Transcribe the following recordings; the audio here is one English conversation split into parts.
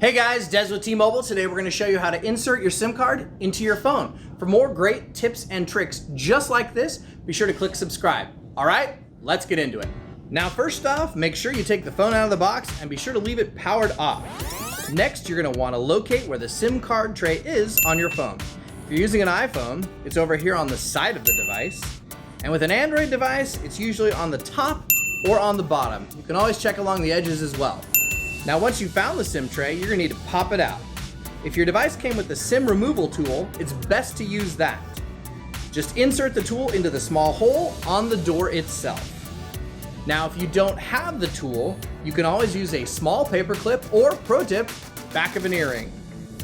Hey guys, Des with T-Mobile. Today we're going to show you how to insert your SIM card into your phone. For more great tips and tricks just like this, be sure to click subscribe. All right, let's get into it. Now first off, make sure you take the phone out of the box and be sure to leave it powered off. Next, you're going to want to locate where the SIM card tray is on your phone. If you're using an iPhone, it's over here on the side of the device. And with an Android device, it's usually on the top or on the bottom. You can always check along the edges as well. Now once you've found the SIM tray, you're gonna need to pop it out. If your device came with the SIM removal tool, it's best to use that. Just insert the tool into the small hole on the door itself. Now if you don't have the tool, you can always use a small paper clip or, pro tip, back of an earring.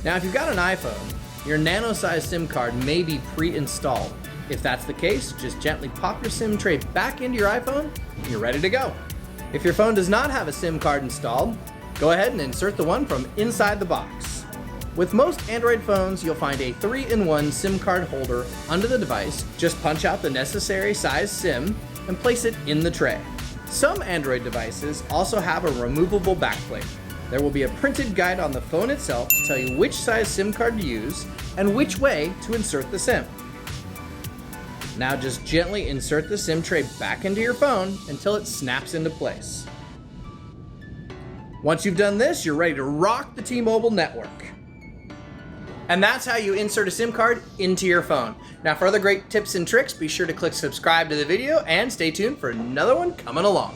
Now if you've got an iPhone, your nano-sized SIM card may be pre-installed. If that's the case, just gently pop your SIM tray back into your iPhone and you're ready to go. If your phone does not have a SIM card installed, go ahead and insert the one from inside the box. With most Android phones, you'll find a 3-in-1 SIM card holder under the device. Just punch out the necessary size SIM and place it in the tray. Some Android devices also have a removable backplate. There will be a printed guide on the phone itself to tell you which size SIM card to use and which way to insert the SIM. Now just gently insert the SIM tray back into your phone until it snaps into place. Once you've done this, you're ready to rock the T-Mobile network. And that's how you insert a SIM card into your phone. Now for other great tips and tricks, be sure to click subscribe to the video and stay tuned for another one coming along.